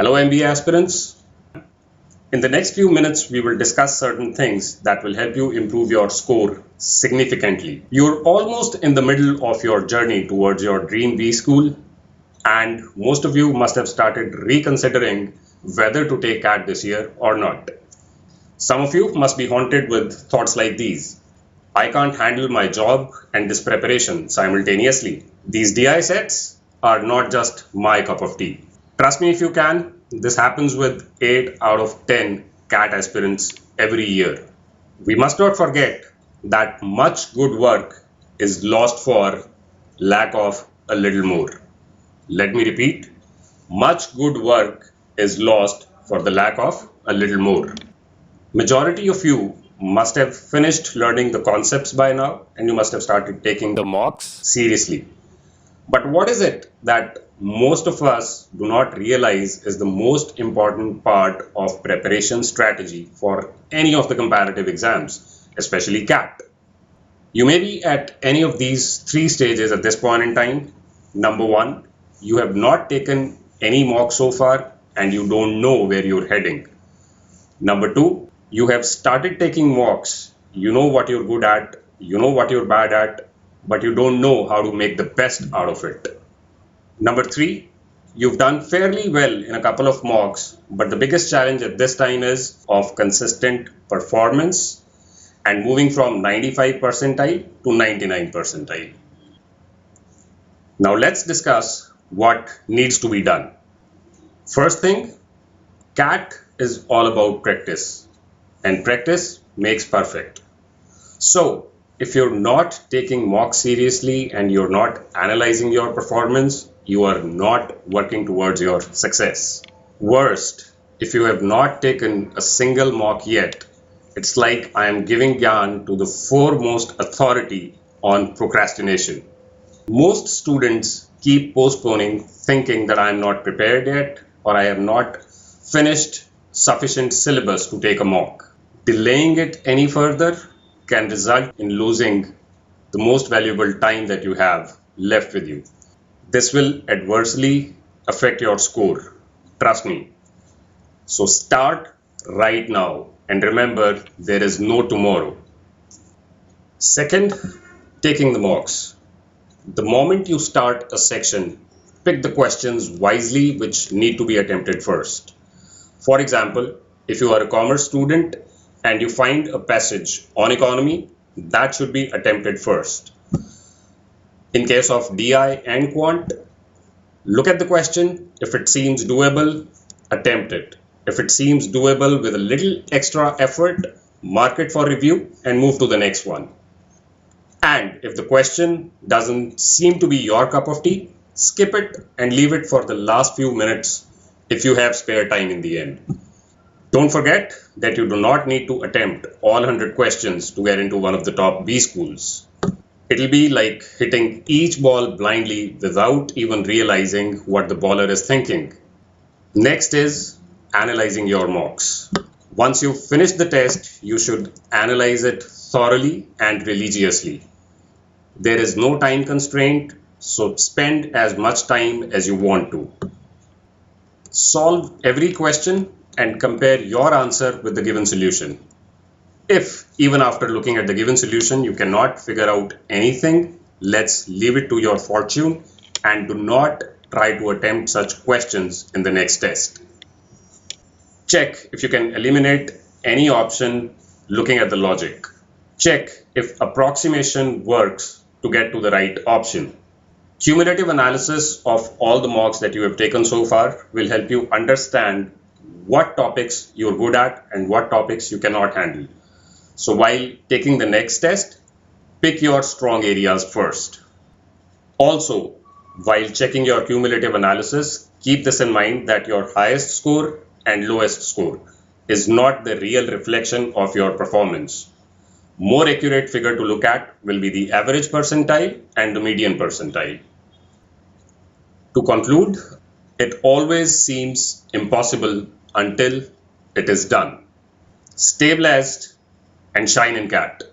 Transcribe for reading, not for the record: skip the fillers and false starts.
Hello MBA aspirants. In the next few minutes, we will discuss certain things that will help you improve your score significantly. You're almost in the middle of your journey towards your dream B school, and most of you must have started reconsidering whether to take CAT this year or not. Some of you must be haunted with thoughts like these. I can't handle my job and this preparation simultaneously. These DI sets are not just my cup of tea. Trust me if you can, this happens with 8 out of 10 CAT aspirants every year. We must not forget that much good work is lost for lack of a little more. Let me repeat, much good work is lost for the lack of a little more. Majority of you must have finished learning the concepts by now, and you must have started taking the mocks seriously. But what is it that most of us do not realize is the most important part of preparation strategy for any of the comparative exams, especially CAT? You may be at any of these 3 stages at this point in time. Number 1, you have not taken any mock so far and you don't know where you're heading. Number 2, you have started taking mocks, you know what you're good at, you know what you're bad at, but you don't know how to make the best out of it. Number 3, you've done fairly well in a couple of mocks, but the biggest challenge at this time is of consistent performance and moving from 95 percentile to 99 percentile. Now let's discuss what needs to be done. First thing, CAT is all about practice, and practice makes perfect. So if you're not taking mock seriously and you're not analyzing your performance, you are not working towards your success. Worst, if you have not taken a single mock yet, it's like I am giving Gyan to the foremost authority on procrastination. Most students keep postponing, thinking that I am not prepared yet or I have not finished sufficient syllabus to take a mock. Delaying it any further can result in losing the most valuable time that you have left with you. This will adversely affect your score. Trust me. So start right now and remember there is no tomorrow. Second, taking the mocks. The moment you start a section, pick the questions wisely which need to be attempted first. For example, if you are a commerce student and you find a passage on economy, that should be attempted first. In case of DI and quant, look at the question. If it seems doable, attempt it. If it seems doable with a little extra effort, mark it for review and move to the next one. And if the question doesn't seem to be your cup of tea, skip it and leave it for the last few minutes if you have spare time in the end. Don't forget that you do not need to attempt all 100 questions to get into one of the top B schools. It'll be like hitting each ball blindly without even realizing what the baller is thinking. Next is analyzing your mocks. Once you've finished the test, you should analyze it thoroughly and religiously. There is no time constraint, so spend as much time as you want to. Solve every question and compare your answer with the given solution. If even after looking at the given solution you cannot figure out anything, let's leave it to your fortune and do not try to attempt such questions in the next test. Check if you can eliminate any option looking at the logic. Check if approximation works to get to the right option. Cumulative analysis of all the mocks that you have taken so far will help you understand what topics you're good at and what topics you cannot handle. So while taking the next test, pick your strong areas first. Also, while checking your cumulative analysis, keep this in mind that your highest score and lowest score is not the real reflection of your performance. More accurate figure to look at will be the average percentile and the median percentile. To conclude, it always seems impossible until it is done. Stay blessed and shine in CAT.